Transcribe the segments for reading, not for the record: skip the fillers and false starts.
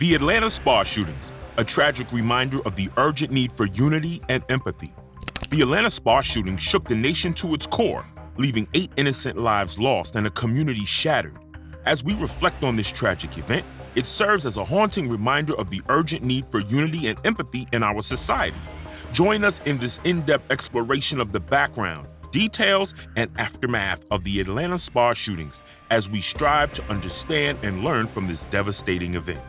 The Atlanta spa shootings, a tragic reminder of the urgent need for unity and empathy. The Atlanta spa shooting shook the nation to its core, leaving 8 innocent lives lost and a community shattered. As we reflect on this tragic event, it serves as a haunting reminder of the urgent need for unity and empathy in our society. Join us in this in-depth exploration of the background, details, and aftermath of the Atlanta spa shootings as we strive to understand and learn from this devastating event.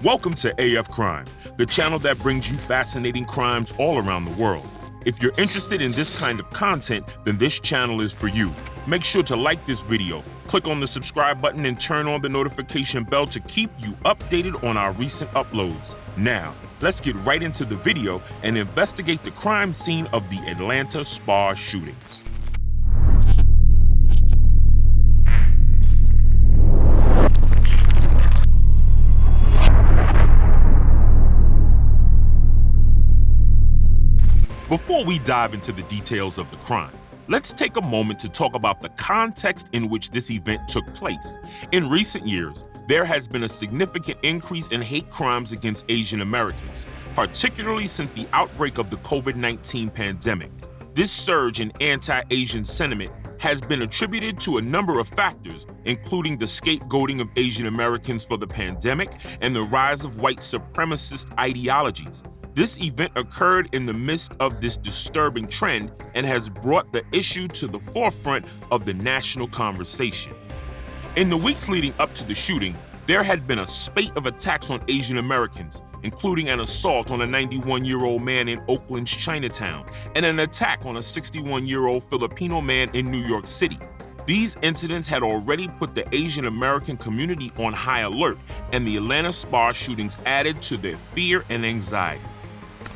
Welcome to AF Crime, the channel that brings you fascinating crimes all around the world. If you're interested in this kind of content, then this channel is for you. Make sure to like this video, click on the subscribe button, and turn on the notification bell to keep you updated on our recent uploads. Now, let's get right into the video and investigate the crime scene of the Atlanta spa shootings. Before we dive into the details of the crime, let's take a moment to talk about the context in which this event took place. In recent years, there has been a significant increase in hate crimes against Asian Americans, particularly since the outbreak of the COVID-19 pandemic. This surge in anti-Asian sentiment has been attributed to a number of factors, including the scapegoating of Asian Americans for the pandemic and the rise of white supremacist ideologies. This event occurred in the midst of this disturbing trend and has brought the issue to the forefront of the national conversation. In the weeks leading up to the shooting, there had been a spate of attacks on Asian Americans, including an assault on a 91-year-old man in Oakland's Chinatown and an attack on a 61-year-old Filipino man in New York City. These incidents had already put the Asian American community on high alert, and the Atlanta spa shootings added to their fear and anxiety.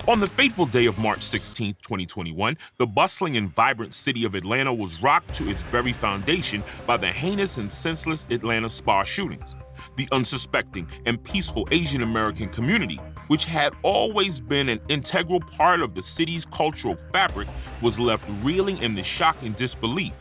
On the fateful day of March 16, 2021, the bustling and vibrant city of Atlanta was rocked to its very foundation by the heinous and senseless Atlanta spa shootings. The unsuspecting and peaceful Asian American community, which had always been an integral part of the city's cultural fabric, was left reeling in the shock and disbelief.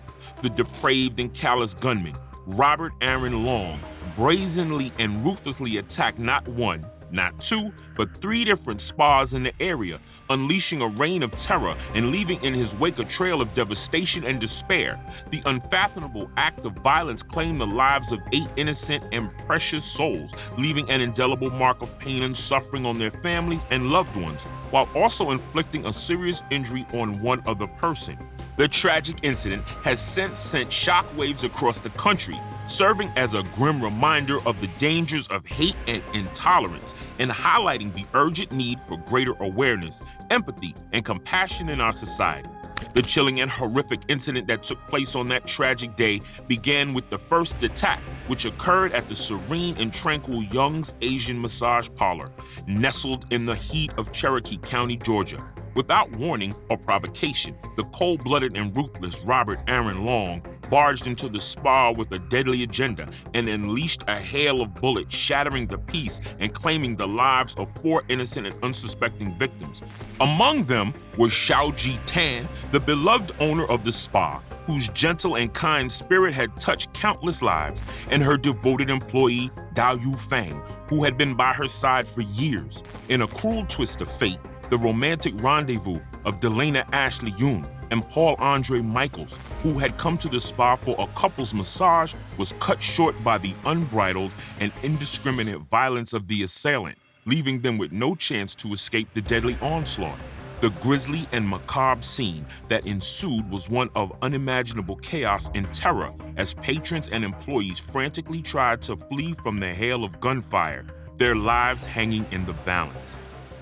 The depraved and callous gunman, Robert Aaron Long, brazenly and ruthlessly attacked not one, not 2, but 3 different spas in the area, unleashing a reign of terror and leaving in his wake a trail of devastation and despair. The unfathomable act of violence claimed the lives of 8 innocent and precious souls, leaving an indelible mark of pain and suffering on their families and loved ones, while also inflicting a serious injury on one other person. The tragic incident has since sent shockwaves across the country, serving as a grim reminder of the dangers of hate and intolerance and highlighting the urgent need for greater awareness, empathy, and compassion in our society. The chilling and horrific incident that took place on that tragic day began with the first attack, which occurred at the serene and tranquil Young's Asian Massage Parlor, nestled in the heat of Cherokee County, Georgia. Without warning or provocation, the cold-blooded and ruthless Robert Aaron Long barged into the spa with a deadly agenda and unleashed a hail of bullets, shattering the peace and claiming the lives of 4 innocent and unsuspecting victims. Among them was Xiao Ji Tan, the beloved owner of the spa, whose gentle and kind spirit had touched countless lives, and her devoted employee, Dao Yu Fang, who had been by her side for years. In a cruel twist of fate, the romantic rendezvous of Delana Ashley Nguyen and Paul Andre Michaels, who had come to the spa for a couple's massage, was cut short by the unbridled and indiscriminate violence of the assailant, leaving them with no chance to escape the deadly onslaught. The grisly and macabre scene that ensued was one of unimaginable chaos and terror as patrons and employees frantically tried to flee from the hail of gunfire, their lives hanging in the balance.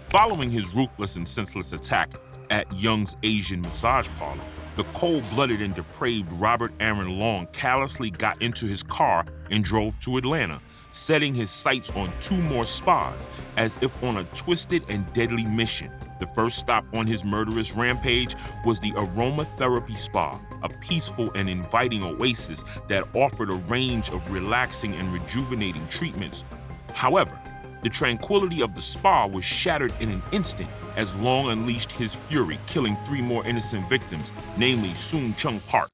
Following his ruthless and senseless attack at Young's Asian Massage Parlor, the cold-blooded and depraved Robert Aaron Long callously got into his car and drove to Atlanta, setting his sights on 2 more spas as if on a twisted and deadly mission. The first stop on his murderous rampage was the Aromatherapy Spa, a peaceful and inviting oasis that offered a range of relaxing and rejuvenating treatments. However, the tranquility of the spa was shattered in an instant as Long unleashed his fury, killing 3 more innocent victims, namely Soon Chung Park,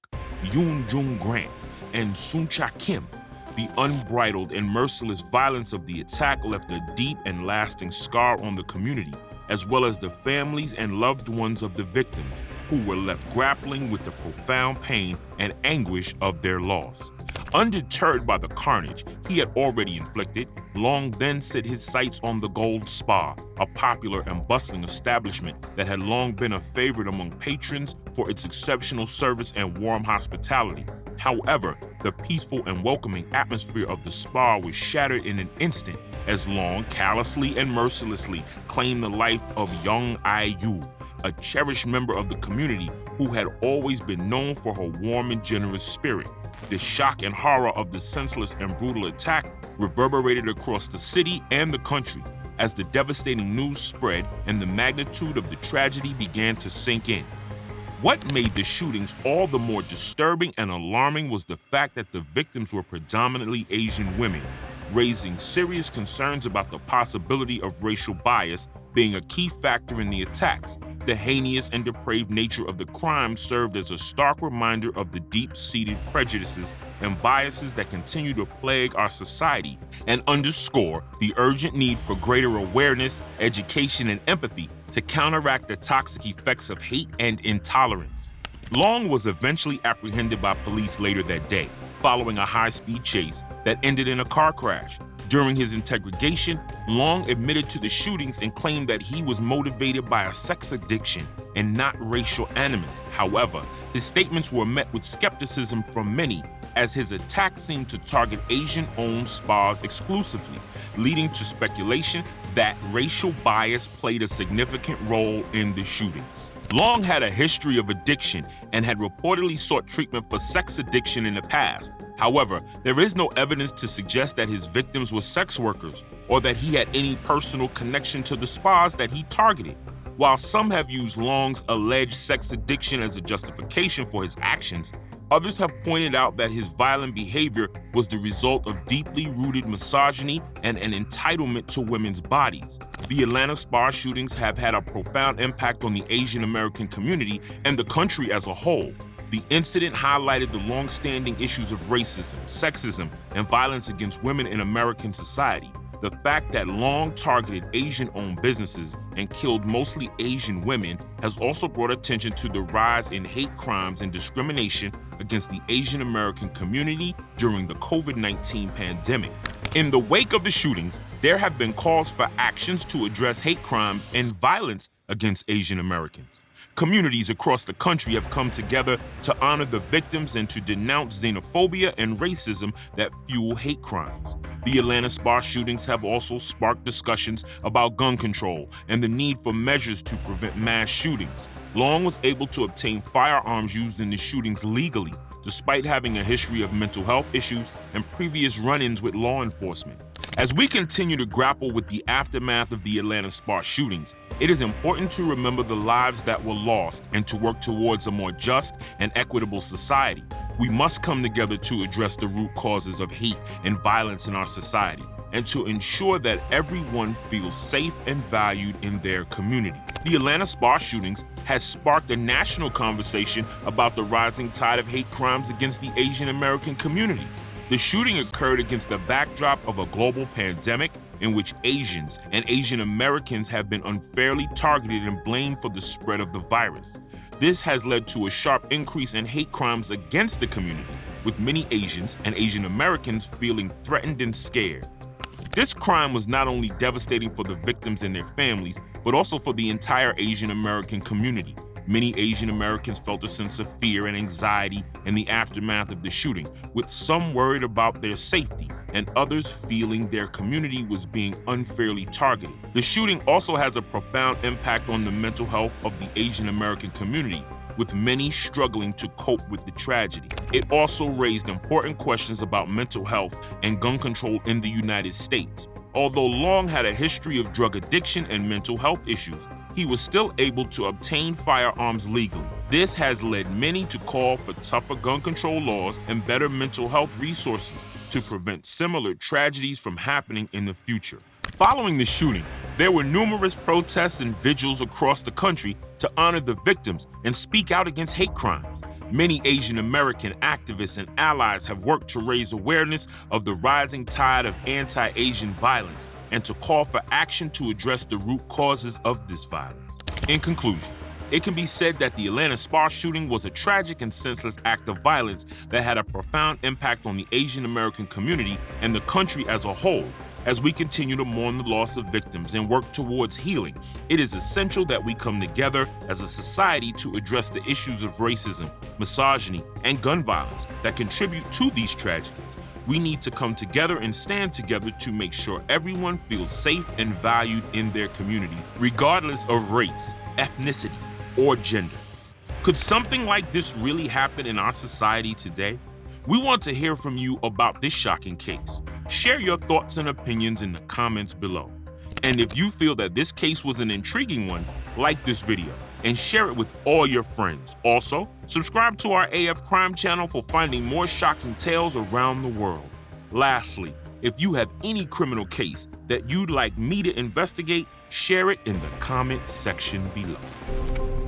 Yoon Jung Grant, and Soon Cha Kim. The unbridled and merciless violence of the attack left a deep and lasting scar on the community, as well as the families and loved ones of the victims, who were left grappling with the profound pain and anguish of their loss. Undeterred by the carnage he had already inflicted, Long then set his sights on the Gold Spa, a popular and bustling establishment that had long been a favorite among patrons for its exceptional service and warm hospitality. However, the peaceful and welcoming atmosphere of the spa was shattered in an instant as Long callously and mercilessly claimed the life of young Ai-yu, a cherished member of the community who had always been known for her warm and generous spirit. The shock and horror of the senseless and brutal attack reverberated across the city and the country as the devastating news spread and the magnitude of the tragedy began to sink in. What made the shootings all the more disturbing and alarming was the fact that the victims were predominantly Asian women, raising serious concerns about the possibility of racial bias being a key factor in the attacks. The heinous and depraved nature of the crime served as a stark reminder of the deep-seated prejudices and biases that continue to plague our society and underscore the urgent need for greater awareness, education, and empathy to counteract the toxic effects of hate and intolerance. Long was eventually apprehended by police later that day, following a high-speed chase that ended in a car crash. During his interrogation, Long admitted to the shootings and claimed that he was motivated by a sex addiction and not racial animus. However, his statements were met with skepticism from many, as his attack seemed to target Asian-owned spas exclusively, leading to speculation that racial bias played a significant role in the shootings. Long had a history of addiction and had reportedly sought treatment for sex addiction in the past. However, there is no evidence to suggest that his victims were sex workers or that he had any personal connection to the spas that he targeted. While some have used Long's alleged sex addiction as a justification for his actions, others have pointed out that his violent behavior was the result of deeply rooted misogyny and an entitlement to women's bodies. The Atlanta spa shootings have had a profound impact on the Asian American community and the country as a whole. The incident highlighted the long-standing issues of racism, sexism, and violence against women in American society. The fact that Long targeted Asian-owned businesses and killed mostly Asian women has also brought attention to the rise in hate crimes and discrimination against the Asian American community during the COVID-19 pandemic. In the wake of the shootings, there have been calls for actions to address hate crimes and violence against Asian Americans. Communities across the country have come together to honor the victims and to denounce xenophobia and racism that fuel hate crimes. The Atlanta spa shootings have also sparked discussions about gun control and the need for measures to prevent mass shootings. Long was able to obtain firearms used in the shootings legally, despite having a history of mental health issues and previous run-ins with law enforcement. As we continue to grapple with the aftermath of the Atlanta spa shootings, it is important to remember the lives that were lost and to work towards a more just and equitable society. We must come together to address the root causes of hate and violence in our society and to ensure that everyone feels safe and valued in their community. The Atlanta spa shootings has sparked a national conversation about the rising tide of hate crimes against the Asian American community. The shooting occurred against the backdrop of a global pandemic in which Asians and Asian Americans have been unfairly targeted and blamed for the spread of the virus. This has led to a sharp increase in hate crimes against the community, with many Asians and Asian Americans feeling threatened and scared. This crime was not only devastating for the victims and their families, but also for the entire Asian American community. Many Asian Americans felt a sense of fear and anxiety in the aftermath of the shooting, with some worried about their safety and others feeling their community was being unfairly targeted. The shooting also has a profound impact on the mental health of the Asian American community, with many struggling to cope with the tragedy. It also raised important questions about mental health and gun control in the United States. Although Long had a history of drug addiction and mental health issues, he was still able to obtain firearms legally. This has led many to call for tougher gun control laws and better mental health resources to prevent similar tragedies from happening in the future. Following the shooting, there were numerous protests and vigils across the country to honor the victims and speak out against hate crimes. Many Asian American activists and allies have worked to raise awareness of the rising tide of anti-Asian violence and to call for action to address the root causes of this violence. In conclusion, it can be said that the Atlanta Spa shooting was a tragic and senseless act of violence that had a profound impact on the Asian American community and the country as a whole. As we continue to mourn the loss of victims and work towards healing, it is essential that we come together as a society to address the issues of racism, misogyny, and gun violence that contribute to these tragedies. We need to come together and stand together to make sure everyone feels safe and valued in their community, regardless of race, ethnicity, or gender. Could something like this really happen in our society today? We want to hear from you about this shocking case. Share your thoughts and opinions in the comments below. And if you feel that this case was an intriguing one, like this video and share it with all your friends. Also, subscribe to our AF Crime channel for finding more shocking tales around the world. Lastly, if you have any criminal case that you'd like me to investigate, share it in the comment section below.